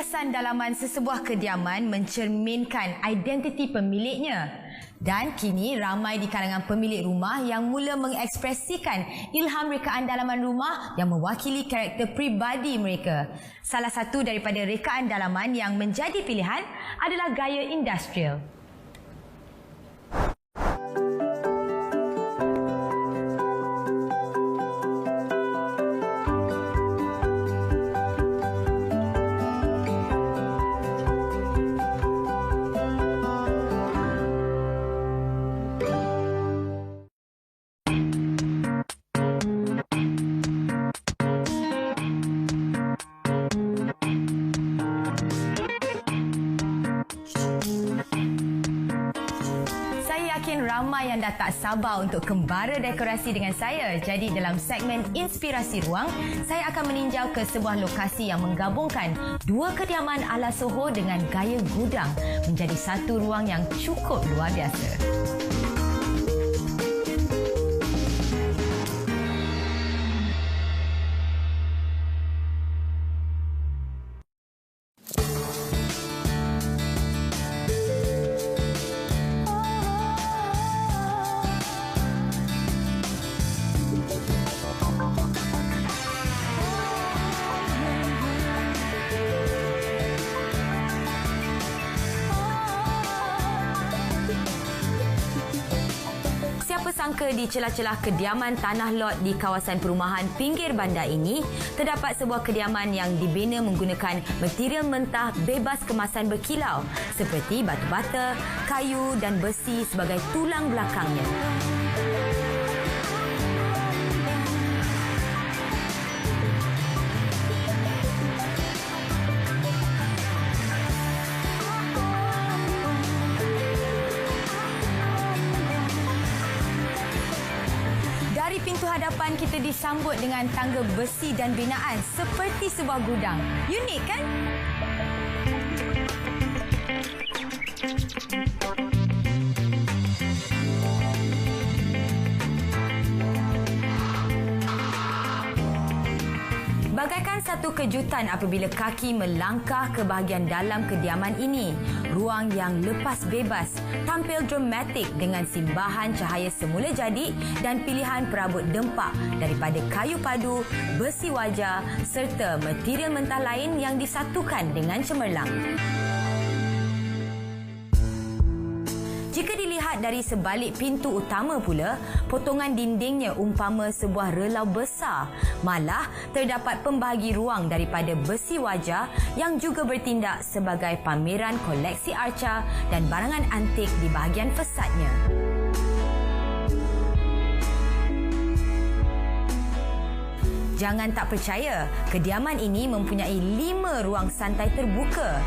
Hiasan dalaman sesebuah kediaman mencerminkan identiti pemiliknya. Dan kini ramai di kalangan pemilik rumah yang mula mengekspresikan ilham rekaan dalaman rumah yang mewakili karakter pribadi mereka. Salah satu daripada rekaan dalaman yang menjadi pilihan adalah gaya industrial. Ramai yang dah tak sabar untuk kembara dekorasi dengan saya. Jadi dalam segmen Inspirasi Ruang, saya akan meninjau ke sebuah lokasi yang menggabungkan dua kediaman ala Soho dengan gaya gudang menjadi satu ruang yang cukup luar biasa. Sangka di celah-celah kediaman tanah lot di kawasan perumahan pinggir bandar ini terdapat sebuah kediaman yang dibina menggunakan material mentah bebas kemasan berkilau seperti batu bata, kayu dan besi sebagai tulang belakangnya. Dari pintu hadapan kita disambut dengan tangga besi dan binaan seperti sebuah gudang. Unik kan? Bagaikan satu kejutan apabila kaki melangkah ke bahagian dalam kediaman ini. Ruang yang lepas bebas, tampil dramatik dengan simbahan cahaya semula jadi dan pilihan perabot dempak daripada kayu padu, besi wajar serta material mentah lain yang disatukan dengan cemerlang. Jika dilihat dari sebalik pintu utama pula, potongan dindingnya umpama sebuah relau besar. Malah, terdapat pembahagi ruang daripada besi wajar yang juga bertindak sebagai pameran koleksi arca dan barangan antik di bahagian fasadnya. Jangan tak percaya, kediaman ini mempunyai 5 ruang santai terbuka.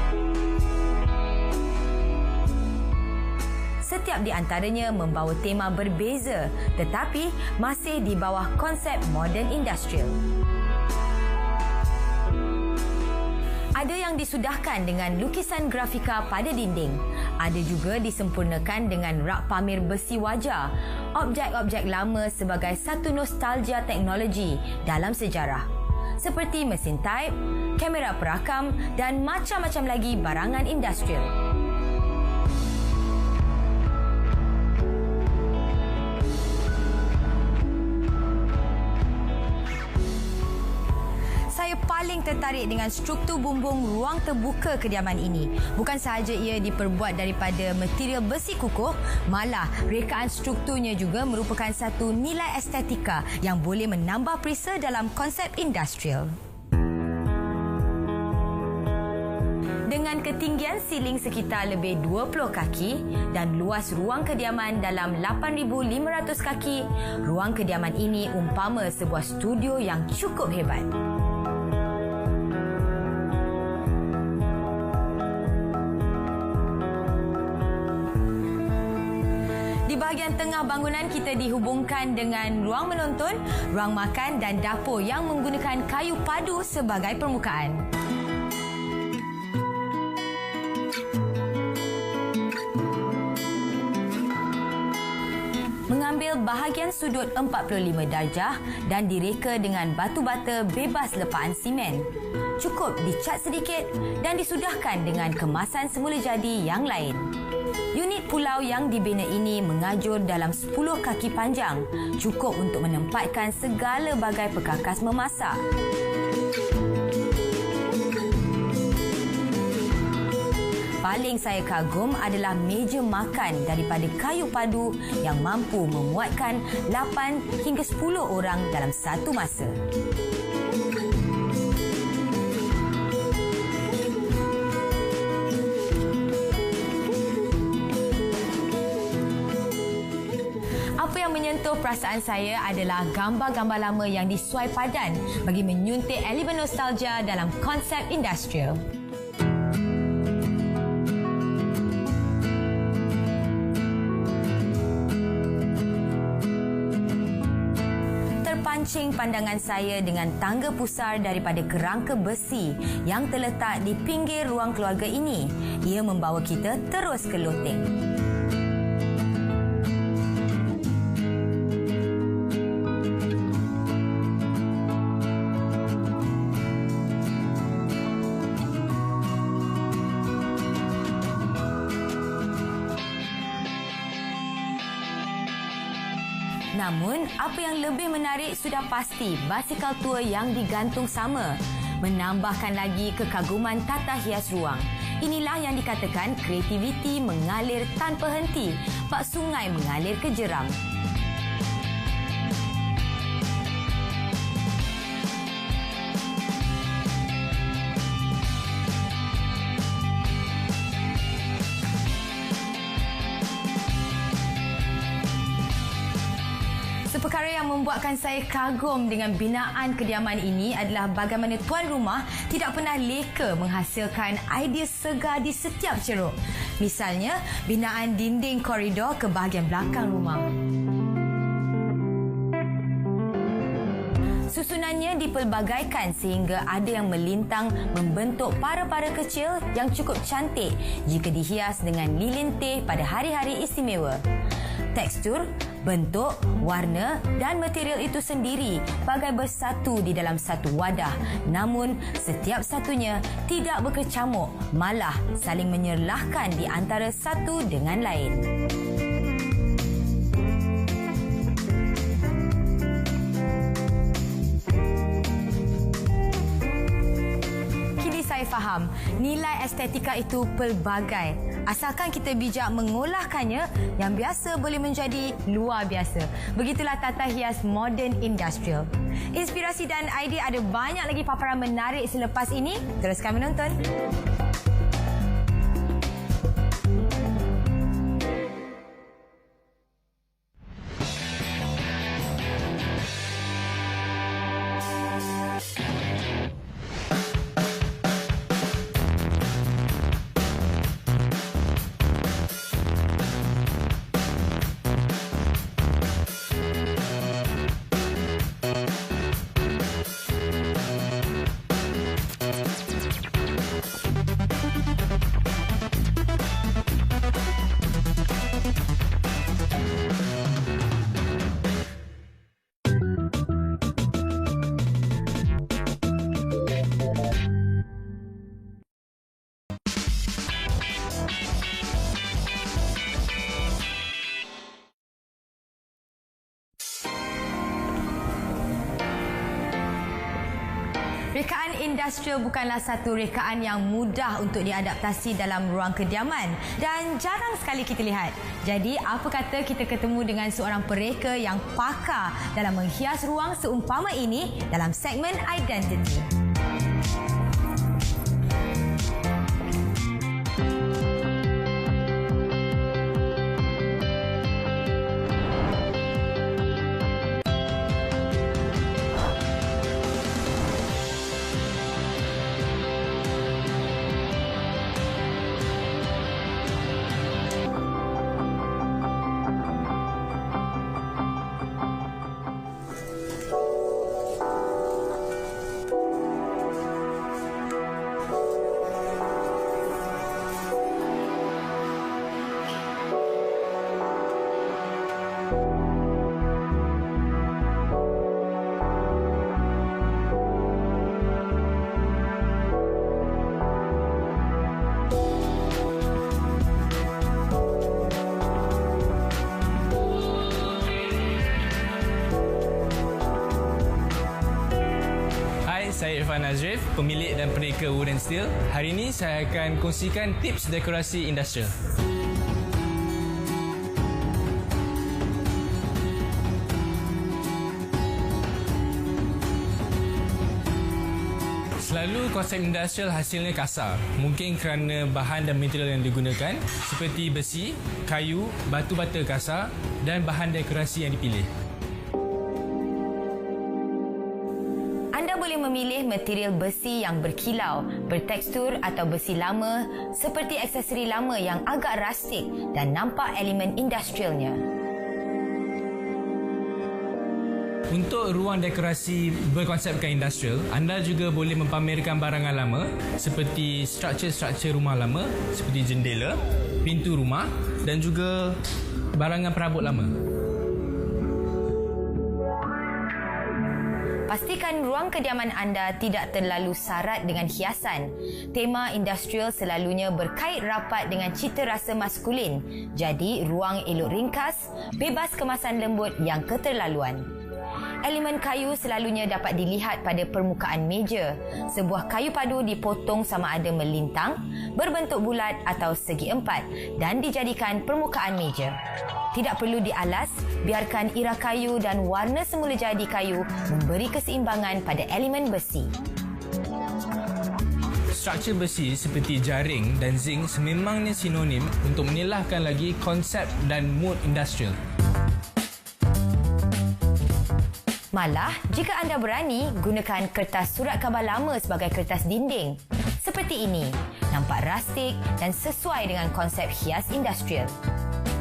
Setiap di antaranya membawa tema berbeza tetapi masih di bawah konsep modern industrial. Ada yang disudahkan dengan lukisan grafika pada dinding. Ada juga disempurnakan dengan rak pamer besi wajar. Objek-objek lama sebagai satu nostalgia teknologi dalam sejarah. Seperti mesin type, kamera perakam dan macam-macam lagi barangan industrial. Saya paling tertarik dengan struktur bumbung ruang terbuka kediaman ini. Bukan sahaja ia diperbuat daripada material besi kukuh, malah rekaan strukturnya juga merupakan satu nilai estetika yang boleh menambah perisa dalam konsep industrial. Dengan ketinggian siling sekitar lebih 20 kaki dan luas ruang kediaman dalam 8,500 kaki, ruang kediaman ini umpama sebuah studio yang cukup hebat. Di bahagian tengah bangunan kita dihubungkan dengan ruang menonton, ruang makan dan dapur yang menggunakan kayu padu sebagai permukaan. mengambil bahagian sudut 45 darjah dan direka dengan batu bata bebas lepaan simen. Cukup dicat sedikit dan disudahkan dengan kemasan semula jadi yang lain. Unit pulau yang dibina ini mengajur dalam 10 kaki panjang, cukup untuk menempatkan segala bagai perkakas memasak. Paling saya kagum adalah meja makan daripada kayu padu yang mampu memuatkan 8 hingga 10 orang dalam satu masa. Apa yang menyentuh perasaan saya adalah gambar-gambar lama yang disuai padan bagi menyuntik elemen nostalgia dalam konsep industrial. Terpancing pandangan saya dengan tangga pusar daripada kerangka besi yang terletak di pinggir ruang keluarga ini. Ia membawa kita terus ke loteng. Namun, apa yang lebih menarik sudah pasti basikal tua yang digantung sama. Menambahkan lagi kekaguman tata hias ruang. Inilah yang dikatakan kreativiti mengalir tanpa henti, bak sungai mengalir ke jeram. Perkara yang membuatkan saya kagum dengan binaan kediaman ini adalah bagaimana tuan rumah tidak pernah leka menghasilkan idea segar di setiap ceruk. Misalnya, binaan dinding koridor ke bahagian belakang rumah. Susunannya dipelbagaikan sehingga ada yang melintang membentuk para-para kecil yang cukup cantik jika dihias dengan lilin teh pada hari-hari istimewa. Tekstur, bentuk, warna dan material itu sendiri bagai bersatu di dalam satu wadah. Namun, setiap satunya tidak berkecamuk, malah saling menyerlahkan di antara satu dengan lain. Saya faham, nilai estetika itu pelbagai. Asalkan kita bijak mengolahkannya, yang biasa boleh menjadi luar biasa. Begitulah tata hias moden industrial. Inspirasi dan idea ada banyak lagi paparan menarik selepas ini. Teruskan menonton. Rekaan industrial bukanlah satu rekaan yang mudah untuk diadaptasi dalam ruang kediaman dan jarang sekali kita lihat. Jadi, apa kata kita ketemu dengan seorang pereka yang pakar dalam menghias ruang seumpama ini dalam segmen Identity. Irfan Azrif, pemilik dan pendeka Wooden Steel. Hari ini saya akan kongsikan tips dekorasi industrial. Selalu konsep industrial hasilnya kasar. Mungkin kerana bahan dan material yang digunakan seperti besi, kayu, batu bata kasar dan bahan dekorasi yang dipilih. Anda boleh memilih material besi yang berkilau, bertekstur atau besi lama seperti aksesori lama yang agak rustik dan nampak elemen industrialnya. Untuk ruang dekorasi berkonsepkan industrial, anda juga boleh mempamerkan barangan lama seperti struktur-struktur rumah lama seperti jendela, pintu rumah dan juga barangan perabot lama. Pastikan ruang kediaman anda tidak terlalu sarat dengan hiasan. Tema industrial selalunya berkait rapat dengan cita rasa maskulin. Jadi, ruang elok ringkas, bebas kemasan lembut yang keterlaluan. Elemen kayu selalunya dapat dilihat pada permukaan meja. Sebuah kayu padu dipotong sama ada melintang, berbentuk bulat atau segi empat dan dijadikan permukaan meja. Tidak perlu dialas, biarkan ira kayu dan warna semula jadi kayu memberi keseimbangan pada elemen besi. Struktur besi seperti jaring dan zinc sememangnya sinonim untuk menilahkan lagi konsep dan mood industrial. Malah, jika anda berani, gunakan kertas surat khabar lama sebagai kertas dinding. Seperti ini, nampak rustik dan sesuai dengan konsep hias industrial.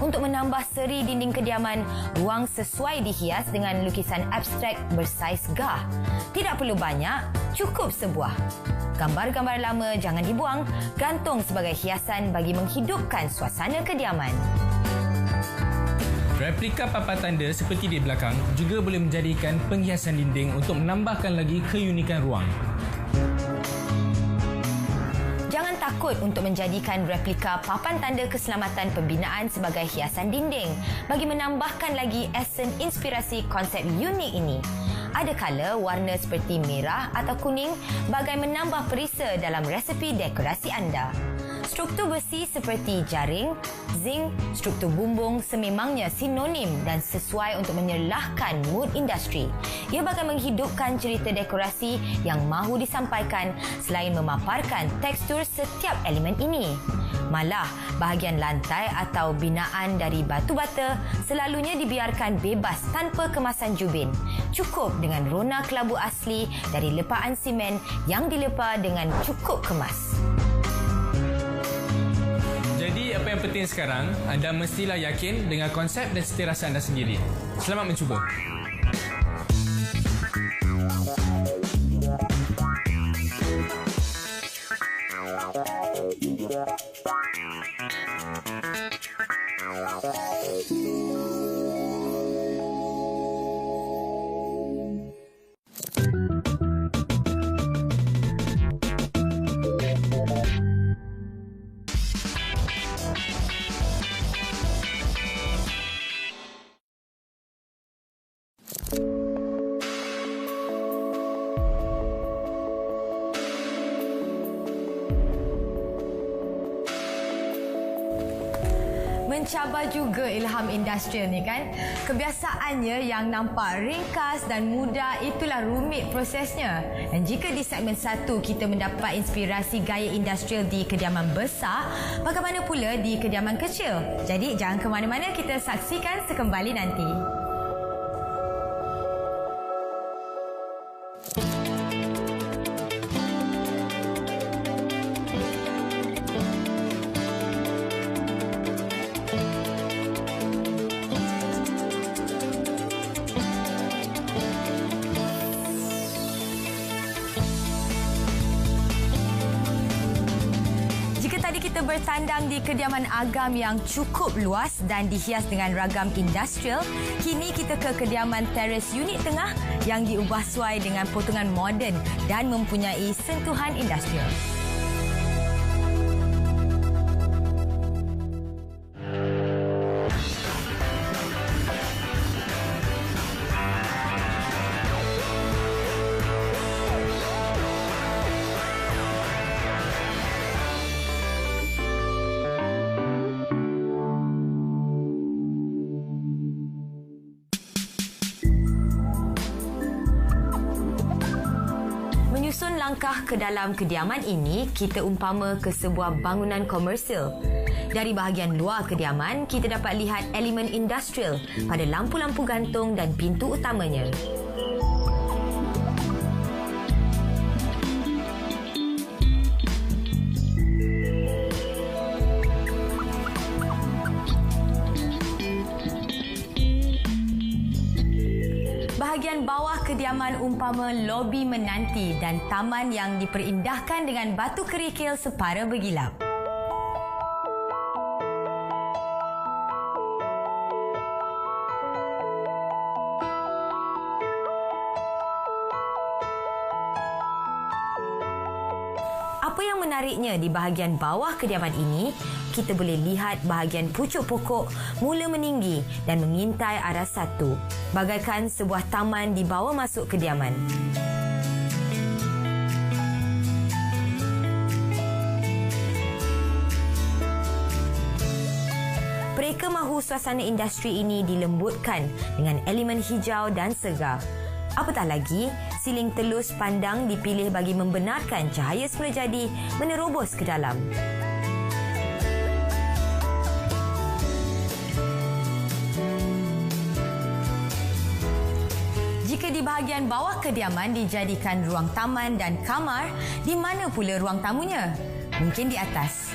Untuk menambah seri dinding kediaman, ruang sesuai dihias dengan lukisan abstrak bersaiz gah. Tidak perlu banyak, cukup sebuah. Gambar-gambar lama jangan dibuang, gantung sebagai hiasan bagi menghidupkan suasana kediaman. Replika papan tanda seperti di belakang juga boleh menjadikan penghiasan dinding untuk menambahkan lagi keunikan ruang. Jangan takut untuk menjadikan replika papan tanda keselamatan pembinaan sebagai hiasan dinding bagi menambahkan lagi esen inspirasi konsep unik ini. Ada kala warna seperti merah atau kuning bagai menambah perisa dalam resepi dekorasi anda. Struktur besi seperti jaring, zinc, struktur bumbung sememangnya sinonim dan sesuai untuk menyerlahkan mood industri. Ia bagai menghidupkan cerita dekorasi yang mahu disampaikan selain memaparkan tekstur setiap elemen ini. Malah, bahagian lantai atau binaan dari batu bata selalunya dibiarkan bebas tanpa kemasan jubin. Cukup dengan rona kelabu asli dari lepaan simen yang dilepa dengan cukup kemas. Jadi, apa yang penting sekarang, anda mestilah yakin dengan konsep dan cita rasa anda sendiri. Selamat mencuba. Mencabar juga ilham industrial ni kan. Kebiasaannya yang nampak ringkas dan mudah itulah rumit prosesnya. Dan jika di segmen 1 kita mendapat inspirasi gaya industrial di kediaman besar, bagaimana pula di kediaman kecil? Jadi jangan ke mana-mana, kita saksikan sekembali nanti. Kita bertandang di kediaman agam yang cukup luas dan dihias dengan ragam industrial. Kini kita ke kediaman teres unit tengah yang diubah suai dengan potongan moden dan mempunyai sentuhan industrial. melangkah ke dalam kediaman ini, kita umpama ke sebuah bangunan komersial. Dari bahagian luar kediaman, kita dapat lihat elemen industrial pada lampu-lampu gantung dan pintu utamanya. Bahagian bawah kediaman umpama lobi menanti dan taman yang diperindahkan dengan batu kerikil separa bergilap. Apa yang menariknya di bahagian bawah kediaman ini, kita boleh lihat bahagian pucuk pokok mula meninggi dan mengintai arah satu, bagaikan sebuah taman dibawa masuk kediaman. Mereka mahu suasana industri ini dilembutkan dengan elemen hijau dan segar. Apatah lagi, siling telus pandang dipilih bagi membenarkan cahaya semula jadi menerobos ke dalam. Jika di bahagian bawah kediaman dijadikan ruang taman dan kamar, di mana pula ruang tamunya? Mungkin di atas.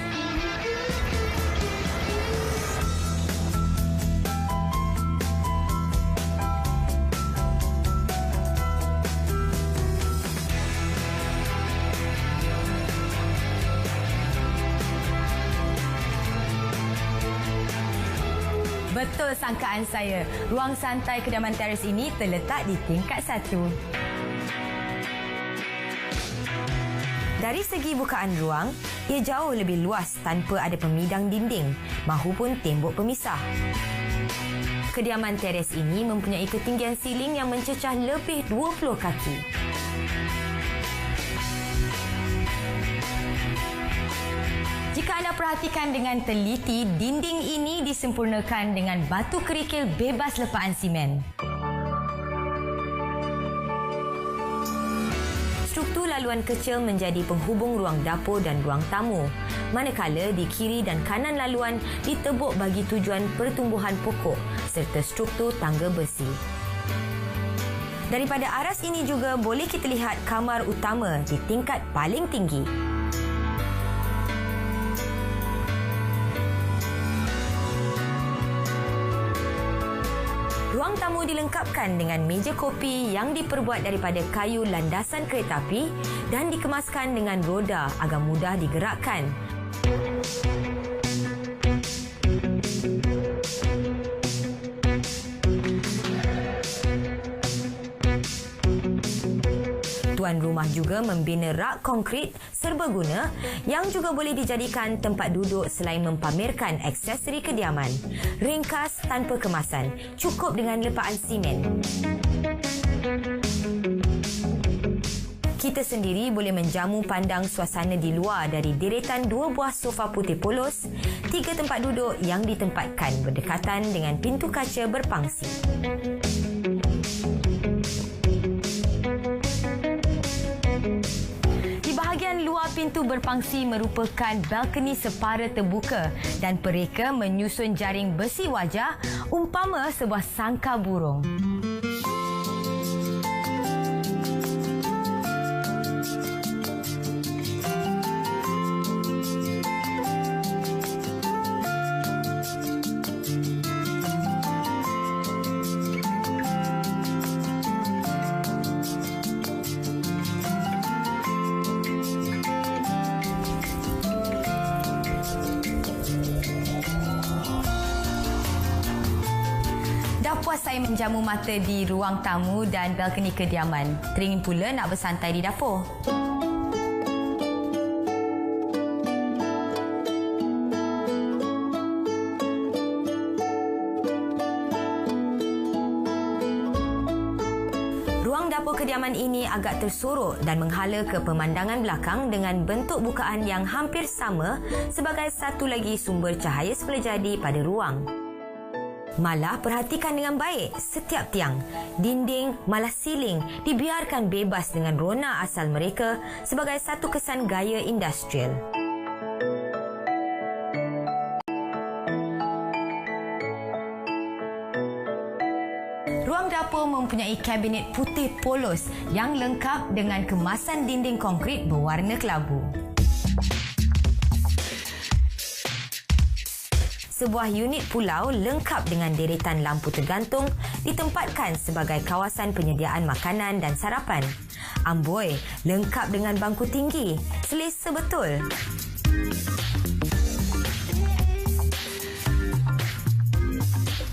Betul sangkaan saya. Ruang santai kediaman teres ini terletak di tingkat 1. Dari segi bukaan ruang, ia jauh lebih luas tanpa ada pemidang dinding mahupun tembok pemisah. Kediaman teres ini mempunyai ketinggian siling yang mencecah lebih 20 kaki. Jika anda perhatikan dengan teliti, dinding ini disempurnakan dengan batu kerikil bebas lepaan simen. Struktur laluan kecil menjadi penghubung ruang dapur dan ruang tamu, manakala di kiri dan kanan laluan ditebuk bagi tujuan pertumbuhan pokok serta struktur tangga besi. Daripada aras ini juga boleh kita lihat kamar utama di tingkat paling tinggi. Ruang tamu dilengkapkan dengan meja kopi yang diperbuat daripada kayu landasan kereta api dan dikemaskan dengan roda agar mudah digerakkan. Tuan rumah juga membina rak konkrit serbaguna yang juga boleh dijadikan tempat duduk selain mempamerkan aksesori kediaman. Ringkas tanpa kemasan, cukup dengan lepaan simen. Kita sendiri boleh menjamu pandang suasana di luar dari deretan 2 buah sofa putih polos, 3 tempat duduk yang ditempatkan berdekatan dengan pintu kaca berpangsi. Luar pintu berpangsi merupakan balkoni separa terbuka dan pereka menyusun jaring besi wajah umpama sebuah sangkar burung. Puas saya menjamu mata di ruang tamu dan balkoni kediaman. Teringin pula nak bersantai di dapur. Ruang dapur kediaman ini agak tersorok dan menghala ke pemandangan belakang dengan bentuk bukaan yang hampir sama sebagai satu lagi sumber cahaya semula jadi pada ruang. Malah perhatikan dengan baik setiap tiang, dinding, malah siling dibiarkan bebas dengan rona asal mereka sebagai satu kesan gaya industrial. Ruang dapur mempunyai kabinet putih polos yang lengkap dengan kemasan dinding konkrit berwarna kelabu. Sebuah unit pulau lengkap dengan deretan lampu tergantung ditempatkan sebagai kawasan penyediaan makanan dan sarapan. Amboi, lengkap dengan bangku tinggi. Selesa betul.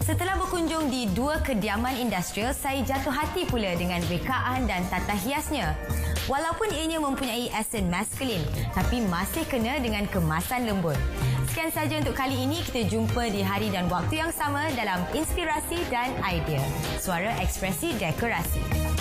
Setelah berkunjung di 2 kediaman industrial, saya jatuh hati pula dengan rekaan dan tata hiasnya. Walaupun ianya mempunyai esen maskulin, tapi masih kena dengan kemasan lembut. Sekian saja untuk kali ini. Kita jumpa di hari dan waktu yang sama dalam Inspirasi dan Idea. Suara Ekspresi Dekorasi.